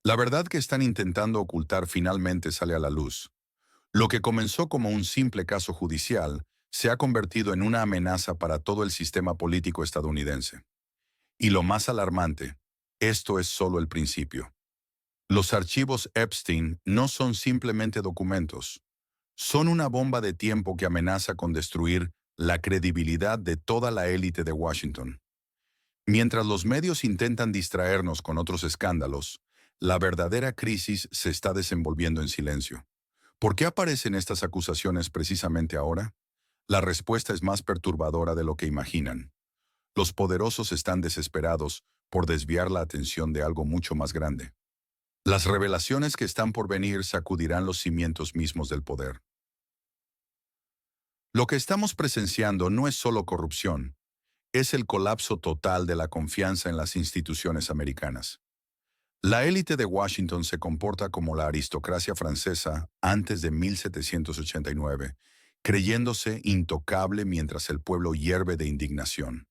La verdad que están intentando ocultar finalmente sale a la luz. Lo que comenzó como un simple caso judicial se ha convertido en una amenaza para todo el sistema político estadounidense. Y lo más alarmante, esto es solo el principio. Los archivos Epstein no son simplemente documentos, son una bomba de tiempo que amenaza con destruir la credibilidad de toda la élite de Washington. Mientras los medios intentan distraernos con otros escándalos, la verdadera crisis se está desenvolviendo en silencio. ¿Por qué aparecen estas acusaciones precisamente ahora? La respuesta es más perturbadora de lo que imaginan. Los poderosos están desesperados por desviar la atención de algo mucho más grande. Las revelaciones que están por venir sacudirán los cimientos mismos del poder. Lo que estamos presenciando no es solo corrupción, es el colapso total de la confianza en las instituciones americanas. La élite de Washington se comporta como la aristocracia francesa antes de 1789, creyéndose intocable mientras el pueblo hierve de indignación.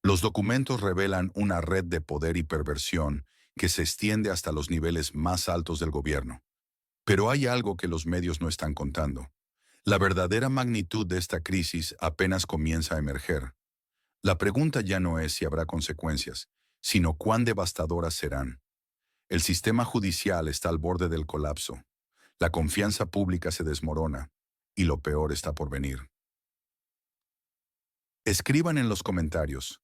Los documentos revelan una red de poder y perversión que se extiende hasta los niveles más altos del gobierno. Pero hay algo que los medios no están contando. La verdadera magnitud de esta crisis apenas comienza a emerger. La pregunta ya no es si habrá consecuencias, sino cuán devastadoras serán. El sistema judicial está al borde del colapso. La confianza pública se desmorona y lo peor está por venir. Escriban en los comentarios.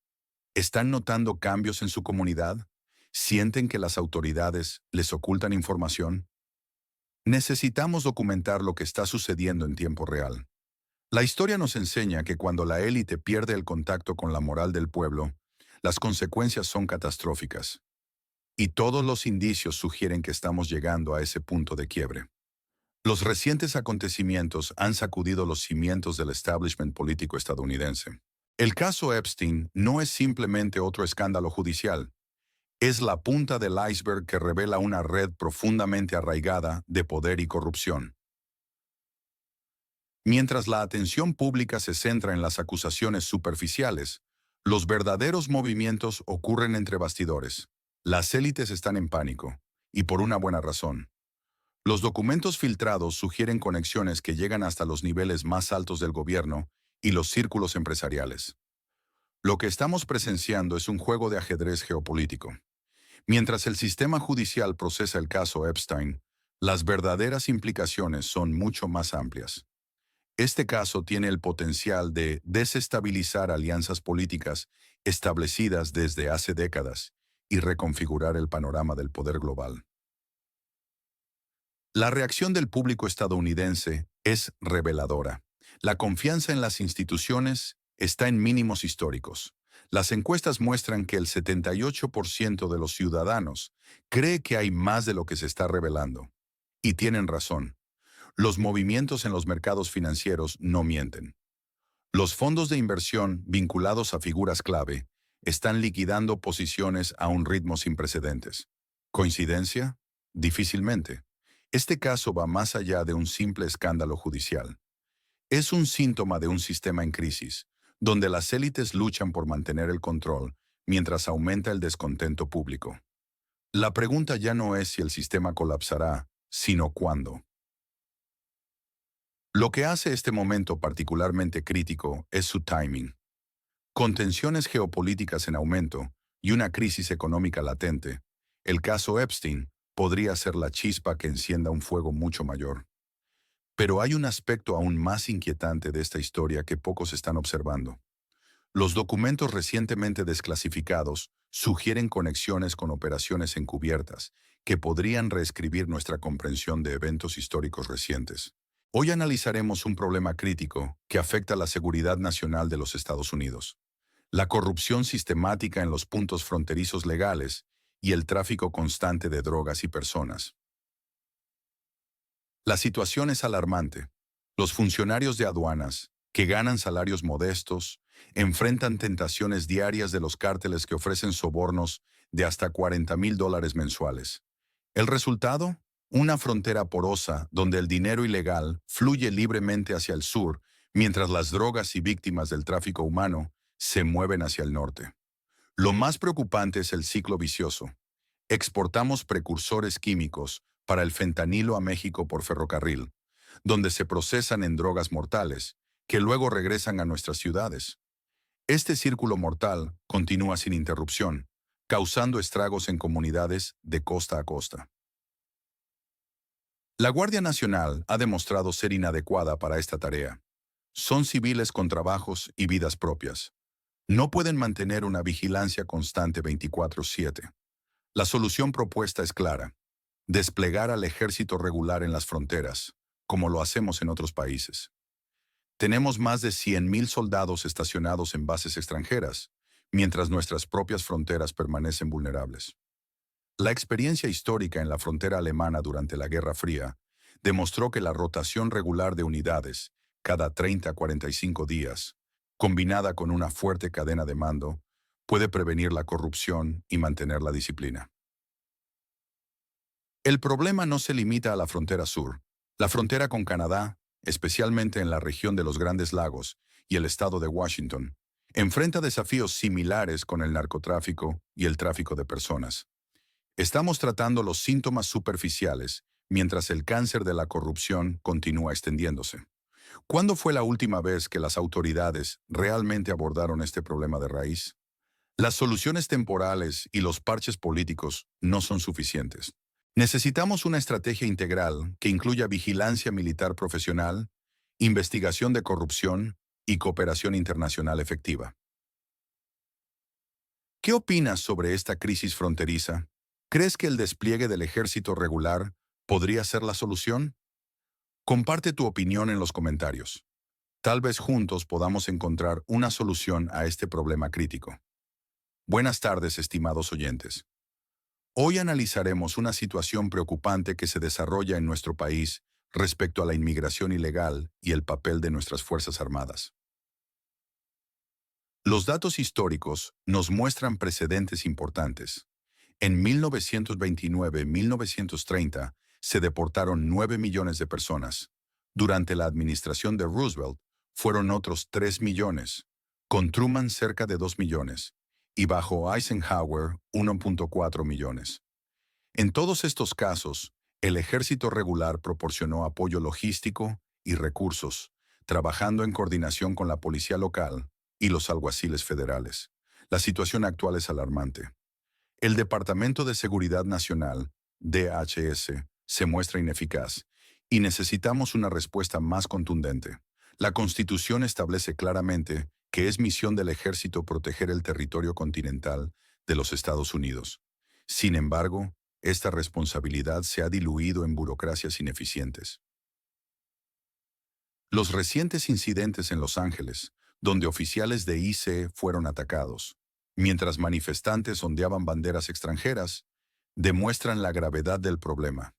¿Están notando cambios en su comunidad? ¿Sienten que las autoridades les ocultan información? Necesitamos documentar lo que está sucediendo en tiempo real. La historia nos enseña que cuando la élite pierde el contacto con la moral del pueblo, las consecuencias son catastróficas. Y todos los indicios sugieren que estamos llegando a ese punto de quiebre. Los recientes acontecimientos han sacudido los cimientos del establishment político estadounidense. El caso Epstein no es simplemente otro escándalo judicial. Es la punta del iceberg que revela una red profundamente arraigada de poder y corrupción. Mientras la atención pública se centra en las acusaciones superficiales, los verdaderos movimientos ocurren entre bastidores. Las élites están en pánico, y por una buena razón. Los documentos filtrados sugieren conexiones que llegan hasta los niveles más altos del gobierno y los círculos empresariales. Lo que estamos presenciando es un juego de ajedrez geopolítico. Mientras el sistema judicial procesa el caso Epstein, las verdaderas implicaciones son mucho más amplias. Este caso tiene el potencial de desestabilizar alianzas políticas establecidas desde hace décadas y reconfigurar el panorama del poder global. La reacción del público estadounidense es reveladora. La confianza en las instituciones está en mínimos históricos. Las encuestas muestran que el 78% de los ciudadanos cree que hay más de lo que se está revelando. Y tienen razón. Los movimientos en los mercados financieros no mienten. Los fondos de inversión vinculados a figuras clave están liquidando posiciones a un ritmo sin precedentes. ¿Coincidencia? Difícilmente. Este caso va más allá de un simple escándalo judicial. Es un síntoma de un sistema en crisis, donde las élites luchan por mantener el control mientras aumenta el descontento público. La pregunta ya no es si el sistema colapsará, sino cuándo. Lo que hace este momento particularmente crítico es su timing. Con tensiones geopolíticas en aumento y una crisis económica latente, el caso Epstein podría ser la chispa que encienda un fuego mucho mayor. Pero hay un aspecto aún más inquietante de esta historia que pocos están observando. Los documentos recientemente desclasificados sugieren conexiones con operaciones encubiertas que podrían reescribir nuestra comprensión de eventos históricos recientes. Hoy analizaremos un problema crítico que afecta la seguridad nacional de los Estados Unidos: la corrupción sistemática en los puntos fronterizos legales y el tráfico constante de drogas y personas. La situación es alarmante. Los funcionarios de aduanas, que ganan salarios modestos, enfrentan tentaciones diarias de los cárteles que ofrecen sobornos de hasta $40,000 mensuales. ¿El resultado? Una frontera porosa donde el dinero ilegal fluye libremente hacia el sur, mientras las drogas y víctimas del tráfico humano se mueven hacia el norte. Lo más preocupante es el ciclo vicioso. Exportamos precursores químicos para el fentanilo a México por ferrocarril, donde se procesan en drogas mortales, que luego regresan a nuestras ciudades. Este círculo mortal continúa sin interrupción, causando estragos en comunidades de costa a costa. La Guardia Nacional ha demostrado ser inadecuada para esta tarea. Son civiles con trabajos y vidas propias. No pueden mantener una vigilancia constante 24/7. La solución propuesta es clara: desplegar al ejército regular en las fronteras, como lo hacemos en otros países. Tenemos más de 100.000 soldados estacionados en bases extranjeras, mientras nuestras propias fronteras permanecen vulnerables. La experiencia histórica en la frontera alemana durante la Guerra Fría demostró que la rotación regular de unidades, cada 30 a 45 días, combinada con una fuerte cadena de mando, puede prevenir la corrupción y mantener la disciplina. El problema no se limita a la frontera sur. La frontera con Canadá, especialmente en la región de los Grandes Lagos y el estado de Washington, enfrenta desafíos similares con el narcotráfico y el tráfico de personas. Estamos tratando los síntomas superficiales, mientras el cáncer de la corrupción continúa extendiéndose. ¿Cuándo fue la última vez que las autoridades realmente abordaron este problema de raíz? Las soluciones temporales y los parches políticos no son suficientes. Necesitamos una estrategia integral que incluya vigilancia militar profesional, investigación de corrupción y cooperación internacional efectiva. ¿Qué opinas sobre esta crisis fronteriza? ¿Crees que el despliegue del ejército regular podría ser la solución? Comparte tu opinión en los comentarios. Tal vez juntos podamos encontrar una solución a este problema crítico. Buenas tardes, estimados oyentes. Hoy analizaremos una situación preocupante que se desarrolla en nuestro país respecto a la inmigración ilegal y el papel de nuestras Fuerzas Armadas. Los datos históricos nos muestran precedentes importantes. En 1929-1930 se deportaron 9 millones de personas. Durante la administración de Roosevelt fueron otros 3 millones, con Truman cerca de 2 millones y bajo Eisenhower 1.4 millones. En todos estos casos, el ejército regular proporcionó apoyo logístico y recursos, trabajando en coordinación con la policía local y los alguaciles federales. La situación actual es alarmante. El Departamento de Seguridad Nacional, DHS, se muestra ineficaz y necesitamos una respuesta más contundente. La Constitución establece claramente que es misión del ejército proteger el territorio continental de los Estados Unidos. Sin embargo, esta responsabilidad se ha diluido en burocracias ineficientes. Los recientes incidentes en Los Ángeles, donde oficiales de ICE fueron atacados, mientras manifestantes ondeaban banderas extranjeras, demuestran la gravedad del problema.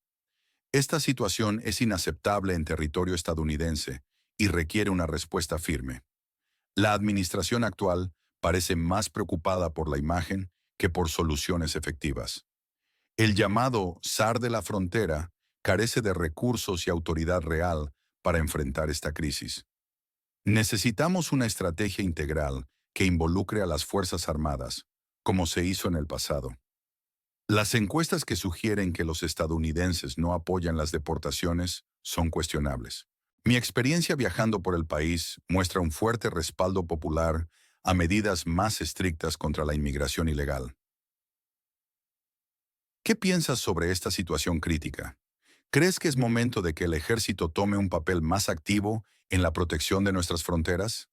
Esta situación es inaceptable en territorio estadounidense y requiere una respuesta firme. La administración actual parece más preocupada por la imagen que por soluciones efectivas. El llamado zar de la frontera carece de recursos y autoridad real para enfrentar esta crisis. Necesitamos una estrategia integral que involucre a las Fuerzas Armadas, como se hizo en el pasado. Las encuestas que sugieren que los estadounidenses no apoyan las deportaciones son cuestionables. Mi experiencia viajando por el país muestra un fuerte respaldo popular a medidas más estrictas contra la inmigración ilegal. ¿Qué piensas sobre esta situación crítica? ¿Crees que es momento de que el ejército tome un papel más activo en la protección de nuestras fronteras?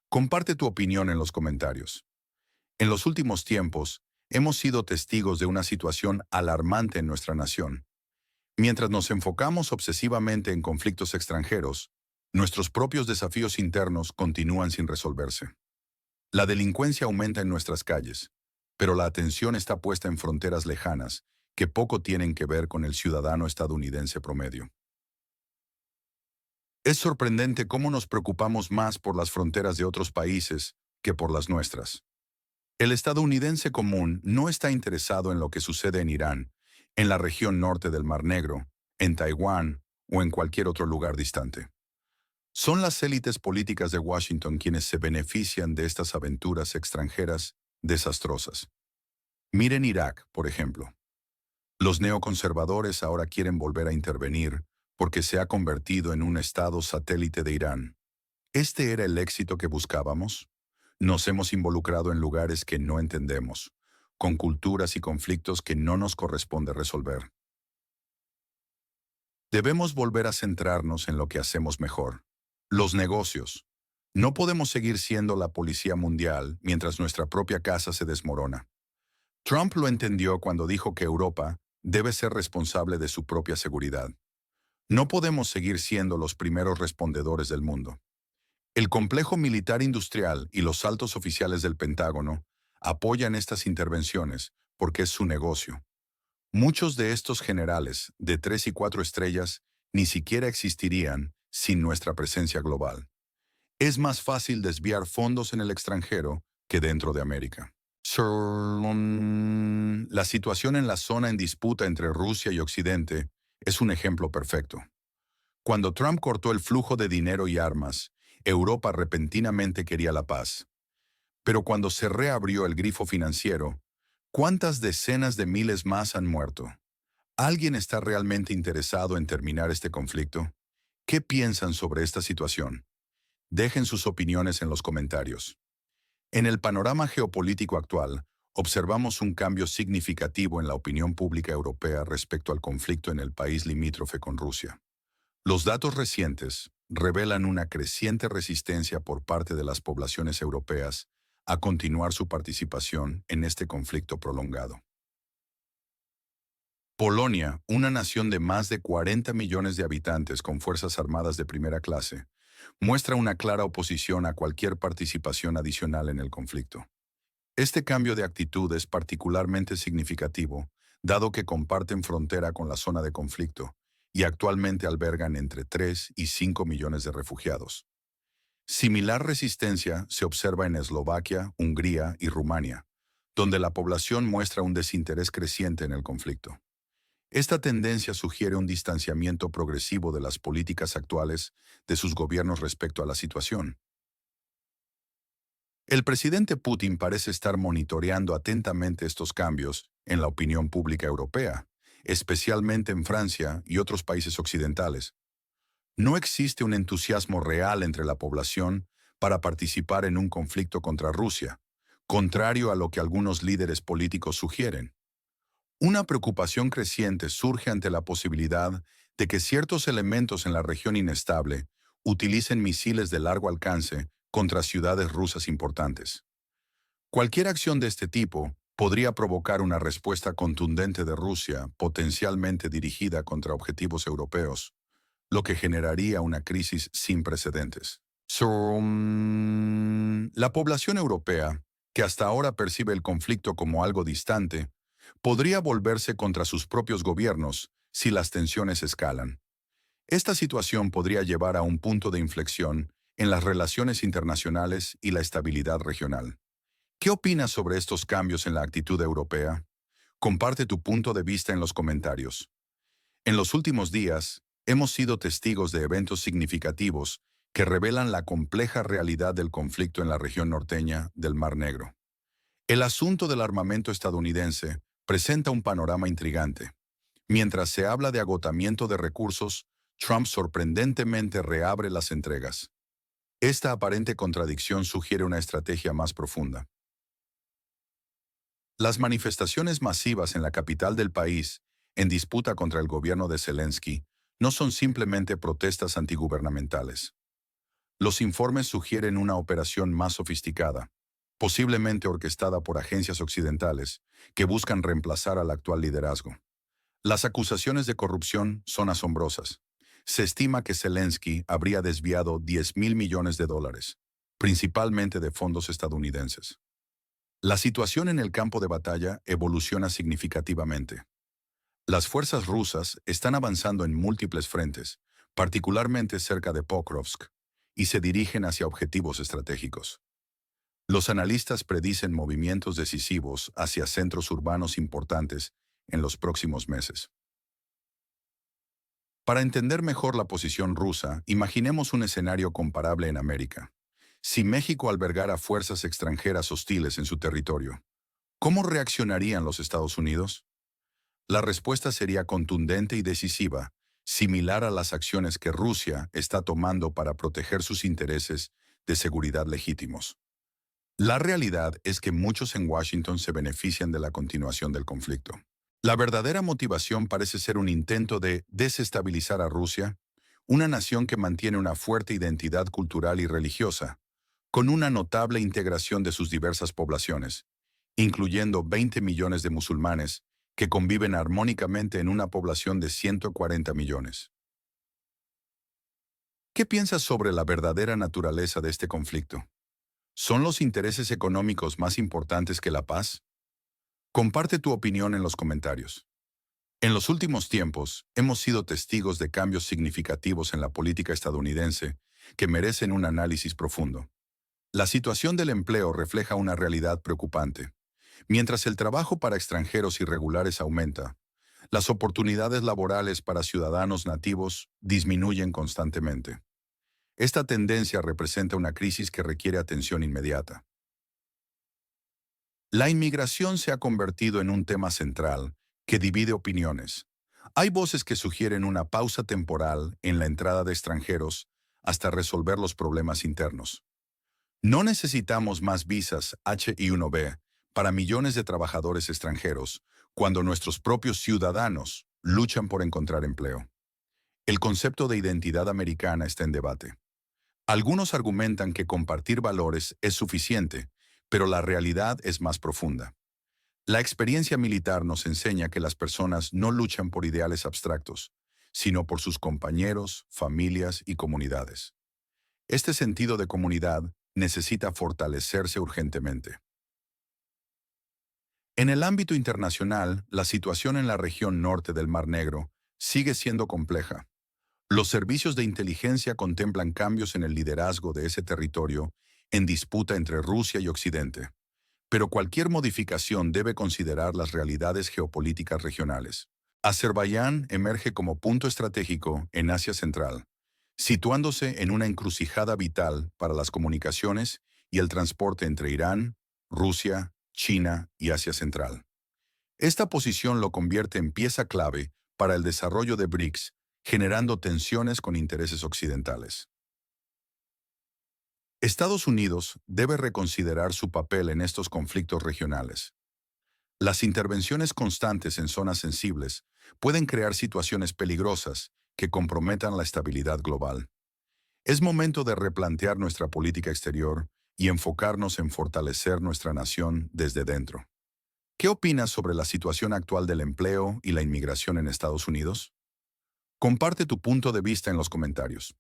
Comparte tu opinión en los comentarios. En los últimos tiempos, hemos sido testigos de una situación alarmante en nuestra nación. Mientras nos enfocamos obsesivamente en conflictos extranjeros, nuestros propios desafíos internos continúan sin resolverse. La delincuencia aumenta en nuestras calles, pero la atención está puesta en fronteras lejanas que poco tienen que ver con el ciudadano estadounidense promedio. Es sorprendente cómo nos preocupamos más por las fronteras de otros países que por las nuestras. El estadounidense común no está interesado en lo que sucede en Irán, en la región norte del Mar Negro, en Taiwán o en cualquier otro lugar distante. Son las élites políticas de Washington quienes se benefician de estas aventuras extranjeras desastrosas. Miren Irak, por ejemplo. Los neoconservadores ahora quieren volver a intervenir porque se ha convertido en un estado satélite de Irán. ¿Este era el éxito que buscábamos? Nos hemos involucrado en lugares que no entendemos, con culturas y conflictos que no nos corresponde resolver. Debemos volver a centrarnos en lo que hacemos mejor. Los negocios. No podemos seguir siendo la policía mundial mientras nuestra propia casa se desmorona. Trump lo entendió cuando dijo que Europa debe ser responsable de su propia seguridad. No podemos seguir siendo los primeros respondedores del mundo. El complejo militar industrial y los altos oficiales del Pentágono apoyan estas intervenciones porque es su negocio. Muchos de estos generales de 3 y 4 estrellas ni siquiera existirían sin nuestra presencia global. Es más fácil desviar fondos en el extranjero que dentro de América. La situación en la zona en disputa entre Rusia y Occidente es un ejemplo perfecto. Cuando Trump cortó el flujo de dinero y armas, Europa repentinamente quería la paz. Pero cuando se reabrió el grifo financiero, ¿cuántas decenas de miles más han muerto? ¿Alguien está realmente interesado en terminar este conflicto? ¿Qué piensan sobre esta situación? Dejen sus opiniones en los comentarios. En el panorama geopolítico actual, observamos un cambio significativo en la opinión pública europea respecto al conflicto en el país limítrofe con Rusia. Los datos recientes revelan una creciente resistencia por parte de las poblaciones europeas a continuar su participación en este conflicto prolongado. Polonia, una nación de más de 40 millones de habitantes con fuerzas armadas de primera clase, muestra una clara oposición a cualquier participación adicional en el conflicto. Este cambio de actitud es particularmente significativo, dado que comparten frontera con la zona de conflicto y actualmente albergan entre 3 y 5 millones de refugiados. Similar resistencia se observa en Eslovaquia, Hungría y Rumania, donde la población muestra un desinterés creciente en el conflicto. Esta tendencia sugiere un distanciamiento progresivo de las políticas actuales de sus gobiernos respecto a la situación. El presidente Putin parece estar monitoreando atentamente estos cambios en la opinión pública europea, especialmente en Francia y otros países occidentales. No existe un entusiasmo real entre la población para participar en un conflicto contra Rusia, contrario a lo que algunos líderes políticos sugieren. Una preocupación creciente surge ante la posibilidad de que ciertos elementos en la región inestable utilicen misiles de largo alcance contra ciudades rusas importantes. Cualquier acción de este tipo podría provocar una respuesta contundente de Rusia, potencialmente dirigida contra objetivos europeos, lo que generaría una crisis sin precedentes. La población europea, que hasta ahora percibe el conflicto como algo distante, podría volverse contra sus propios gobiernos si las tensiones escalan. Esta situación podría llevar a un punto de inflexión en las relaciones internacionales y la estabilidad regional. ¿Qué opinas sobre estos cambios en la actitud europea? Comparte tu punto de vista en los comentarios. En los últimos días, hemos sido testigos de eventos significativos que revelan la compleja realidad del conflicto en la región norteña del Mar Negro. El asunto del armamento estadounidense presenta un panorama intrigante. Mientras se habla de agotamiento de recursos, Trump sorprendentemente reabre las entregas. Esta aparente contradicción sugiere una estrategia más profunda. Las manifestaciones masivas en la capital del país, en disputa contra el gobierno de Zelensky, no son simplemente protestas antigubernamentales. Los informes sugieren una operación más sofisticada, posiblemente orquestada por agencias occidentales, que buscan reemplazar al actual liderazgo. Las acusaciones de corrupción son asombrosas. Se estima que Zelensky habría desviado 10.000 millones de dólares, principalmente de fondos estadounidenses. La situación en el campo de batalla evoluciona significativamente. Las fuerzas rusas están avanzando en múltiples frentes, particularmente cerca de Pokrovsk, y se dirigen hacia objetivos estratégicos. Los analistas predicen movimientos decisivos hacia centros urbanos importantes en los próximos meses. Para entender mejor la posición rusa, imaginemos un escenario comparable en América. Si México albergara fuerzas extranjeras hostiles en su territorio, ¿cómo reaccionarían los Estados Unidos? La respuesta sería contundente y decisiva, similar a las acciones que Rusia está tomando para proteger sus intereses de seguridad legítimos. La realidad es que muchos en Washington se benefician de la continuación del conflicto. La verdadera motivación parece ser un intento de desestabilizar a Rusia, una nación que mantiene una fuerte identidad cultural y religiosa, con una notable integración de sus diversas poblaciones, incluyendo 20 millones de musulmanes que conviven armónicamente en una población de 140 millones. ¿Qué piensas sobre la verdadera naturaleza de este conflicto? ¿Son los intereses económicos más importantes que la paz? Comparte tu opinión en los comentarios. En los últimos tiempos, hemos sido testigos de cambios significativos en la política estadounidense que merecen un análisis profundo. La situación del empleo refleja una realidad preocupante. Mientras el trabajo para extranjeros irregulares aumenta, las oportunidades laborales para ciudadanos nativos disminuyen constantemente. Esta tendencia representa una crisis que requiere atención inmediata. La inmigración se ha convertido en un tema central que divide opiniones. Hay voces que sugieren una pausa temporal en la entrada de extranjeros hasta resolver los problemas internos. No necesitamos más visas H-1B para millones de trabajadores extranjeros cuando nuestros propios ciudadanos luchan por encontrar empleo. El concepto de identidad americana está en debate. Algunos argumentan que compartir valores es suficiente, pero la realidad es más profunda. La experiencia militar nos enseña que las personas no luchan por ideales abstractos, sino por sus compañeros, familias y comunidades. Este sentido de comunidad necesita fortalecerse urgentemente. En el ámbito internacional, la situación en la región norte del Mar Negro sigue siendo compleja. Los servicios de inteligencia contemplan cambios en el liderazgo de ese territorio en disputa entre Rusia y Occidente. Pero cualquier modificación debe considerar las realidades geopolíticas regionales. Azerbaiyán emerge como punto estratégico en Asia Central, situándose en una encrucijada vital para las comunicaciones y el transporte entre Irán, Rusia, China y Asia Central. Esta posición lo convierte en pieza clave para el desarrollo de BRICS, generando tensiones con intereses occidentales. Estados Unidos debe reconsiderar su papel en estos conflictos regionales. Las intervenciones constantes en zonas sensibles pueden crear situaciones peligrosas que comprometan la estabilidad global. Es momento de replantear nuestra política exterior y enfocarnos en fortalecer nuestra nación desde dentro. ¿Qué opinas sobre la situación actual del empleo y la inmigración en Estados Unidos? Comparte tu punto de vista en los comentarios.